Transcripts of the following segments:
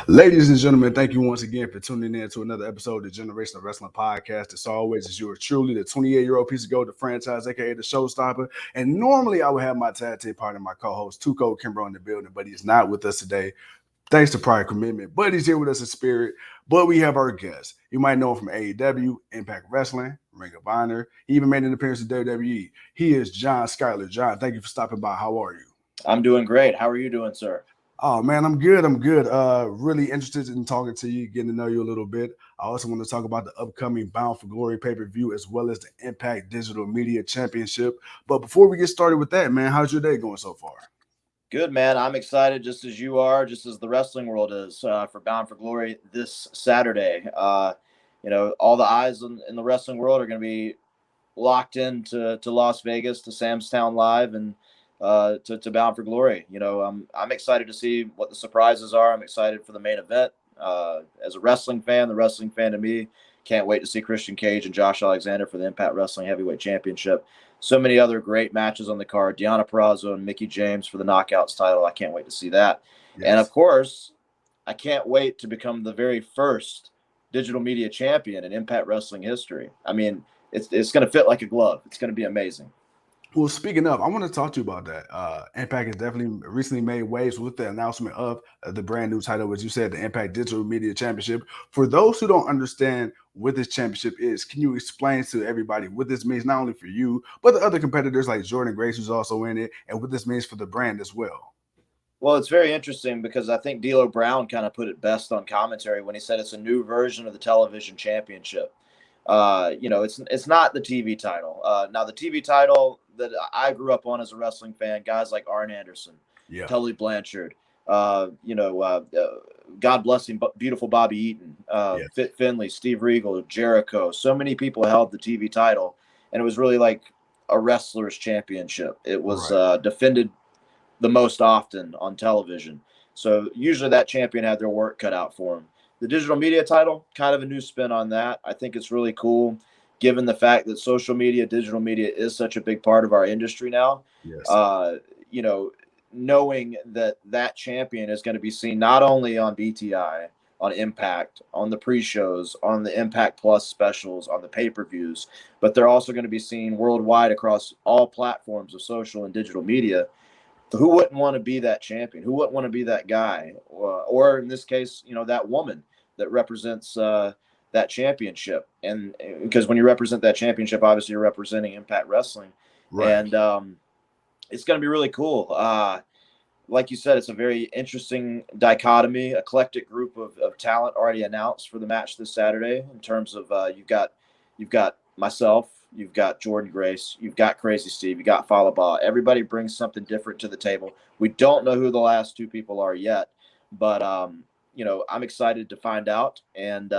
Ladies and gentlemen, thank you once again for tuning in to another episode of the Generational Wrestling Podcast. As always, as you are truly the 28-year-old piece of gold, the franchise, aka the showstopper. And normally I would have my tag team partner, my co-host, Tuco Kimber, in the building, but he's not with us today. Thanks to prior commitment, but he's here with us in spirit. But we have our guest. You might know him from AEW, Impact Wrestling, Ring of Honor. He even made an appearance in WWE. He is John Skyler. John, thank you for stopping by. How are you? I'm doing great. How are you doing, sir? Oh man, I'm good. Really interested in talking to you, getting to know you a little bit. I also want to talk about the upcoming Bound For Glory pay-per-view as well as the Impact Digital Media Championship. But before we get started with that, man, how's your day going so far? Good, man. I'm excited just as you are, just as the wrestling world is for Bound For Glory this Saturday. All the eyes in the wrestling world are going to be locked into Las Vegas, to Sam's Town Live, and to Bound For Glory. I'm excited to see what the surprises are. I'm excited for the main event. As a wrestling fan, the wrestling fan to me, can't wait to see Christian Cage and Josh Alexander for the Impact Wrestling Heavyweight Championship. So many other great matches on the card. Deonna Purrazzo and Mickie James for the Knockouts title. I can't wait to see that. Yes. And, of course, I can't wait to become the very first digital media champion in Impact Wrestling history. I mean, it's going to fit like a glove. It's going to be amazing. Well, speaking of, I want to talk to you about that. Impact has definitely recently made waves with the announcement of the brand new title, as you said, the Impact Digital Media Championship. For those who don't understand what this championship is, can you explain to everybody what this means, not only for you, but the other competitors like Jordan Grace, who's also in it, and what this means for the brand as well? Well, it's very interesting because I think D'Lo Brown kind of put it best on commentary when he said it's a new version of the television championship. It's not the TV title. Now, the TV title that I grew up on as a wrestling fan, guys like Arn Anderson, Tully Blanchard, God bless him, beautiful Bobby Eaton, Fit Finlay, Steve Regal, Jericho. So many people held the TV title, and it was really like a wrestler's championship. It was defended the most often on television. So usually that champion had their work cut out for him. The digital media title, kind of a new spin on that. I think it's really cool, given the fact that social media, digital media is such a big part of our industry now. Yes. Knowing that champion is going to be seen not only on BTI, on Impact, on the pre-shows, on the Impact Plus specials, on the pay-per-views, but they're also going to be seen worldwide across all platforms of social and digital media. Who wouldn't want to be that champion? Who wouldn't want to be that guy? Or in this case, that woman that represents that championship. And because when you represent that championship, obviously you're representing Impact Wrestling. Right. And it's going to be really cool. Like you said, it's a very interesting dichotomy, eclectic group of talent already announced for the match this Saturday in terms of you've got myself, you've got Jordan Grace, you've got Crazy Steve, you got Falaba. Everybody brings something different to the table. We don't know who the last two people are yet, but I'm excited to find out. And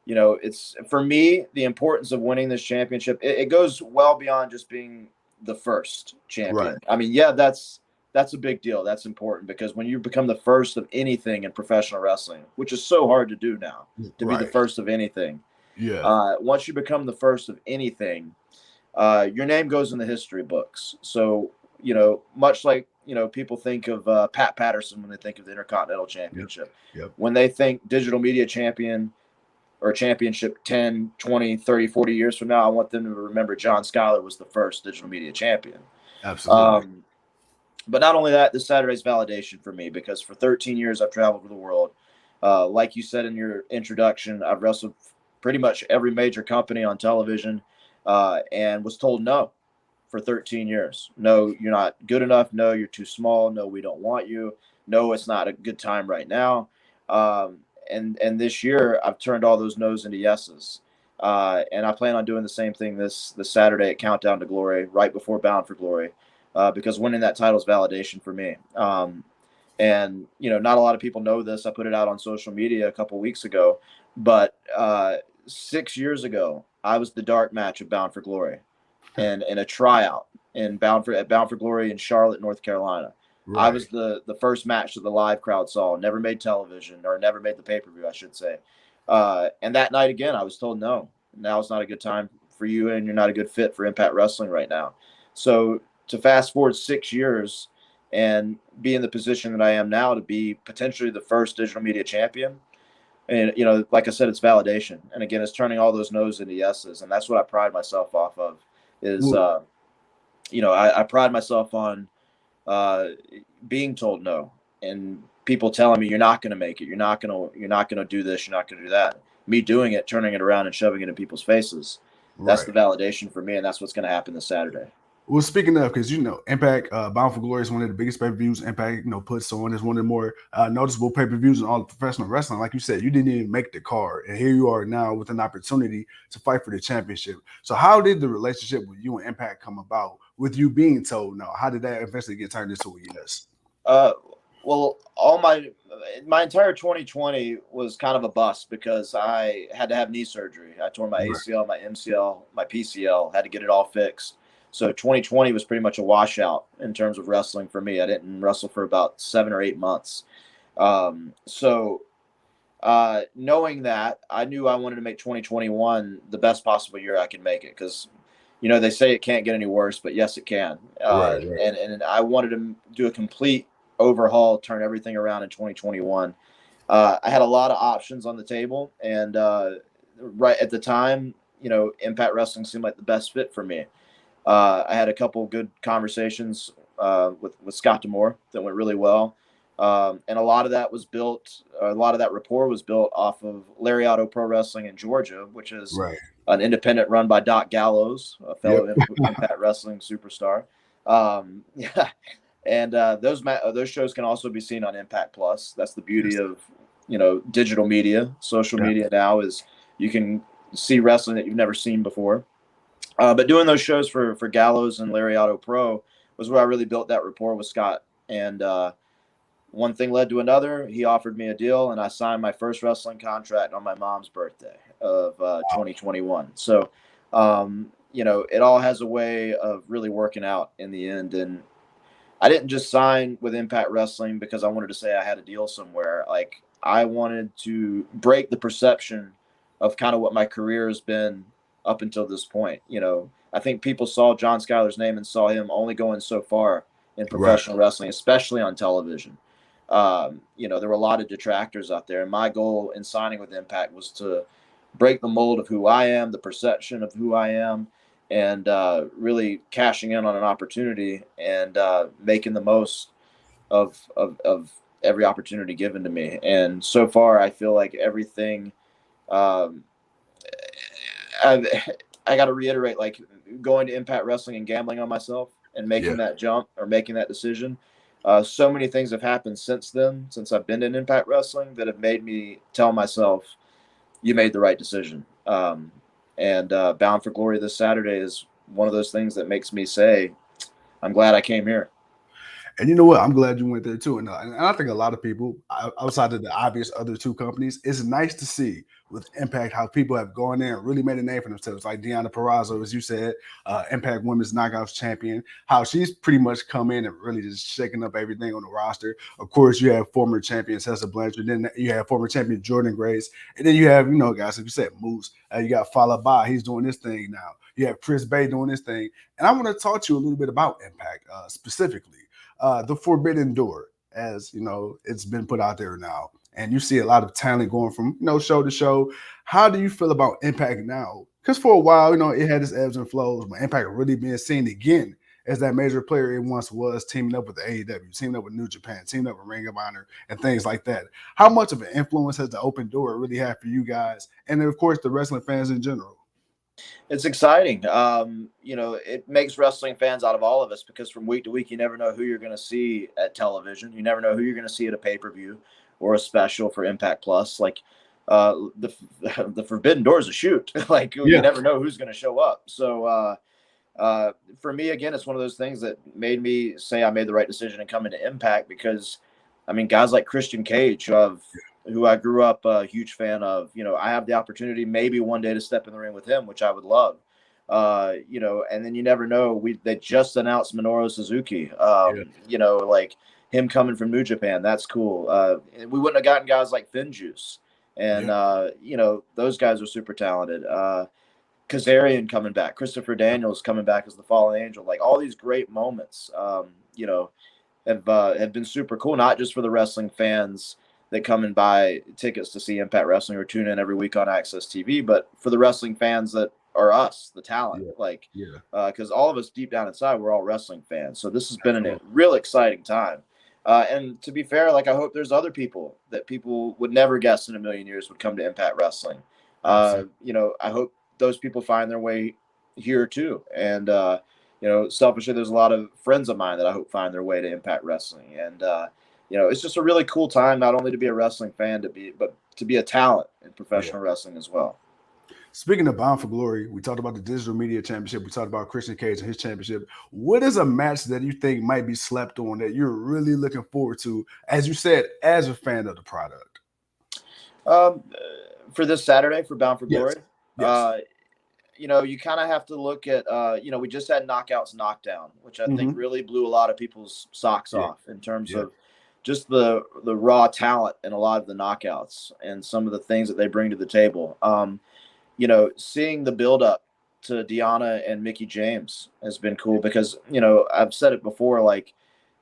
it's, for me, the importance of winning this championship. It goes well beyond just being the first champion. Right. I mean, that's a big deal. That's important because when you become the first of anything in professional wrestling, which is so hard to do now, to be the first of anything. Yeah. Once you become the first of anything, your name goes in the history books. So, much like, people think of Pat Patterson when they think of the Intercontinental Championship. Yep. When they think digital media champion or championship 10, 20, 30, 40 years from now, I want them to remember John Skyler was the first digital media champion. Absolutely. But not only that, this Saturday's validation for me because for 13 years I've traveled the world. Like you said in your introduction, I've wrestled pretty much every major company on television and was told no for 13 years. No, you're not good enough. No, you're too small. No, we don't want you. No, it's not a good time right now. And this year I've turned all those no's into yeses. And I plan on doing the same thing this Saturday at Countdown to Glory, right before Bound For Glory, because winning that title is validation for me. And, not a lot of people know this. I put it out on social media a couple weeks ago, but 6 years ago, I was the dark match of Bound For Glory and in a tryout at Bound For Glory in Charlotte, North Carolina. Right. I was the first match that the live crowd saw, never made television or never made the pay-per-view, I should say. And that night again, I was told, no, now is not a good time for you and you're not a good fit for Impact Wrestling right now. So to fast forward 6 years and be in the position that I am now to be potentially the first digital media champion. And, like I said, it's validation. And again, it's turning all those no's into yeses. And that's what I pride myself off of is, I pride myself on being told no and people telling me you're not going to make it. You're not going to do this. You're not going to do that. Me doing it, turning it around and shoving it in people's faces. That's the validation for me. And that's what's going to happen this Saturday. Well, speaking of, because Impact Bound for Glory is one of the biggest pay-per-views Impact puts on. It's one of the more noticeable pay-per-views in all of professional wrestling. Like you said, you didn't even make the card, and here you are now with an opportunity to fight for the championship. So, how did the relationship with you and Impact come about? With you being told no, how did that eventually get turned into a yes? Well, all my entire 2020 was kind of a bust because I had to have knee surgery. I tore my ACL, my MCL, my PCL, had to get it all fixed. So 2020 was pretty much a washout in terms of wrestling for me. I didn't wrestle for about 7 or 8 months. Knowing that, I knew I wanted to make 2021 the best possible year I could make it because, they say it can't get any worse, but yes, it can. And I wanted to do a complete overhaul, turn everything around in 2021. I had a lot of options on the table, and right at the time, Impact Wrestling seemed like the best fit for me. I had a couple good conversations with Scott D'Amore that went really well. And a lot of that rapport was built off of Lariato Pro Wrestling in Georgia, which is an independent run by Doc Gallows, a fellow Impact Wrestling superstar. And those shows can also be seen on Impact Plus. That's the beauty of digital media, social media now is you can see wrestling that you've never seen before. But doing those shows for Gallows and Lariato Pro was where I really built that rapport with Scott. And one thing led to another. He offered me a deal, and I signed my first wrestling contract on my mom's birthday of 2021. So, it all has a way of really working out in the end. And I didn't just sign with Impact Wrestling because I wanted to say I had a deal somewhere. Like, I wanted to break the perception of kind of what my career has been up until this point. I think people saw John Skyler's name and saw him only going so far in professional wrestling, especially on television. There were a lot of detractors out there, and my goal in signing with Impact was to break the mold of who I am, the perception of who I am, and really cashing in on an opportunity and making the most of every opportunity given to me. And so far, I feel like everything. I got to reiterate, like going to Impact Wrestling and gambling on myself and making that jump or making that decision. So many things have happened since then, since I've been in Impact Wrestling, that have made me tell myself, you made the right decision. And Bound for Glory this Saturday is one of those things that makes me say, I'm glad I came here. And you know what? I'm glad you went there too. And I think a lot of people, outside of the obvious other two companies, it's nice to see with Impact how people have gone there and really made a name for themselves. Like Deonna Purrazzo, as you said, Impact Women's Knockouts champion, how she's pretty much come in and really just shaking up everything on the roster. Of course, you have former champion Tessa Blanchard, then you have former champion Jordan Grace, and then you have, guys, like you said, Moose. You got Fala Ba, he's doing this thing now. You have Chris Bay doing this thing. And I want to talk to you a little bit about Impact specifically. The Forbidden Door, as it's been put out there now, and you see a lot of talent going from show to show. How do you feel about Impact now? Because for a while, it had its ebbs and flows, but Impact really being seen again as that major player it once was, teaming up with the AEW, teaming up with New Japan, teaming up with Ring of Honor, and things like that. How much of an influence has the Open Door really had for you guys, and then of course the wrestling fans in general? It's exciting. It makes wrestling fans out of all of us because from week to week, you never know who you're going to see at television. You never know who you're going to see at a pay-per-view or a special for Impact Plus. Like the Forbidden Door is a shoot. You never know who's going to show up. So for me, again, it's one of those things that made me say I made the right decision in coming to Impact because, guys like Christian Cage who I grew up a huge fan of, I have the opportunity maybe one day to step in the ring with him, which I would love. And then you never know. They just announced Minoru Suzuki, like him coming from New Japan. That's cool. We wouldn't have gotten guys like Finn Juice. And, those guys are super talented. Kazarian coming back, Christopher Daniels coming back as the Fallen Angel, like all these great moments, have been super cool, not just for the wrestling fans that come and buy tickets to see Impact Wrestling or tune in every week on Access TV, but for the wrestling fans that are us, the talent, because all of us deep down inside, we're all wrestling fans. So this has been a real exciting time. And to be fair, like, I hope there's other people that people would never guess in a million years would come to Impact Wrestling. You know, I hope those people find their way here too. And, you know, selfishly, there's a lot of friends of mine that I hope find their way to Impact Wrestling. And, you know, it's just a really cool time, not only to be a wrestling fan, but to be a talent in professional wrestling as well. Speaking of Bound for Glory, we talked about the Digital Media Championship. We talked about Christian Cage and his championship. What is a match that you think might be slept on that you're really looking forward to, as you said, as a fan of the product? For this Saturday for Bound for Glory, yes. You know, you kind of have to look at, you know, we just had Knockouts Knockdown, which I think really blew a lot of people's socks off in terms of just the raw talent and a lot of the knockouts and some of the things that they bring to the table. You know, seeing the build up to Deanna and Mickie James has been cool because, you know, I've said it before, like,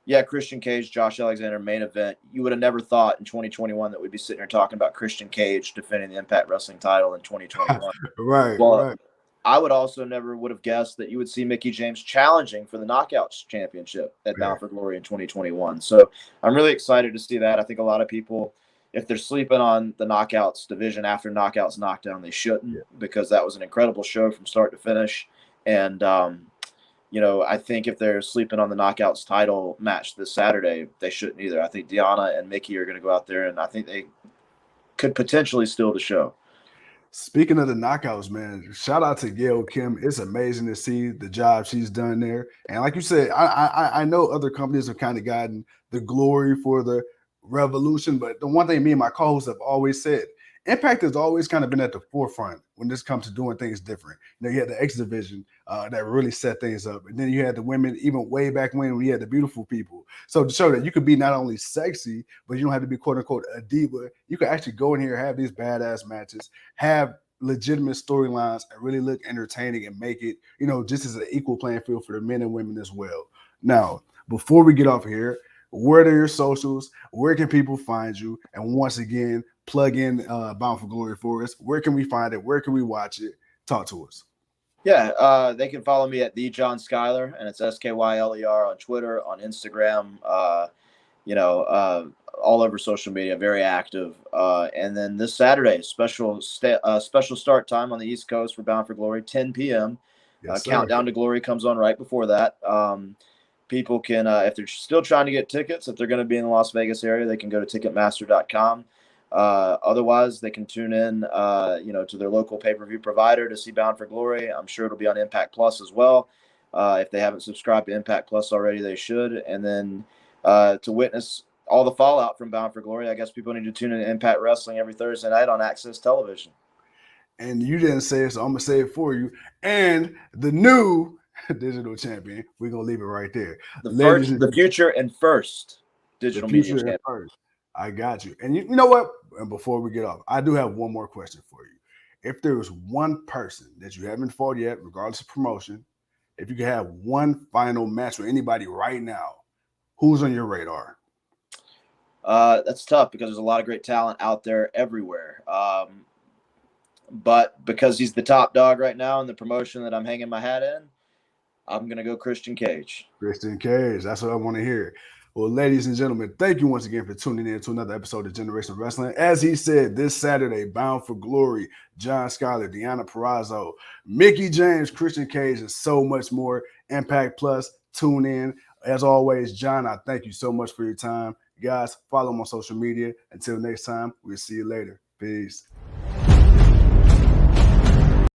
yeah, Christian Cage, Josh Alexander main event. You would have never thought in 2021 that we'd be sitting here talking about Christian Cage defending the Impact Wrestling title in 2021. Right. I would also never would have guessed that you would see Mickie James challenging for the Knockouts Championship at Bound for Glory in 2021. So I'm really excited to see that. I think a lot of people, if they're sleeping on the Knockouts division after Knockouts Knockdown, they shouldn't, because that was an incredible show from start to finish. And, you know, I think if they're sleeping on the Knockouts title match this Saturday, they shouldn't either. I think Deanna and Mickie are going to go out there, and I think they could potentially steal the show. Speaking of the knockouts, man, shout out to Gail Kim. It's amazing to see the job she's done there. And like you said, I know other companies have kind of gotten the glory for the revolution, but the one thing me and my co-hosts have always said, Impact has always kind of been at the forefront when this comes to doing things different. You know, you had the X Division that really set things up. And then you had the women, even way back when you had the beautiful people. So to show that you could be not only sexy, but you don't have to be quote unquote a diva. You can actually go in here, have these badass matches, have legitimate storylines, and really look entertaining and make it, you know, just as an equal playing field for the men and women as well. Now, before we get off here, where are your socials? Where can people find you? And once again, plug in Bound for Glory for us. Where can we find it? Where can we watch it? Talk to us. Yeah, they can follow me at the John Skyler, and it's SKYLER on Twitter, on Instagram, you know, all over social media, very active. And then this Saturday, special start time on the East Coast for Bound for Glory, 10 p.m. Countdown to Glory comes on right before that. People can, if they're still trying to get tickets, if they're going to be in the Las Vegas area, they can go to Ticketmaster.com. Otherwise, they can tune in, you know, to their local pay-per-view provider to see Bound for Glory. I'm sure it'll be on Impact Plus as well. If they haven't subscribed to Impact Plus already, they should. And then to witness all the fallout from Bound for Glory, I guess people need to tune in to Impact Wrestling every Thursday night on Access Television. And you didn't say it, so I'm going to say it for you. And the new digital champion, we're going to leave it right there. The future and first digital media champion. I got you. And you know what? And before we get off, I do have one more question for you. If there was one person that you haven't fought yet, regardless of promotion, if you could have one final match with anybody right now, who's on your radar? That's tough because there's a lot of great talent out there everywhere. But because he's the top dog right now in the promotion that I'm hanging my hat in, I'm going to go Christian Cage. Christian Cage. That's what I want to hear. Well, ladies and gentlemen, thank you once again for tuning in to another episode of Generational Wrestling. As he said, this Saturday, Bound for Glory, John Skyler, Deanna Purrazzo, Mickie James, Christian Cage, and so much more. Impact Plus, tune in. As always, John, I thank you so much for your time. Guys, follow him on social media. Until next time, we'll see you later. Peace.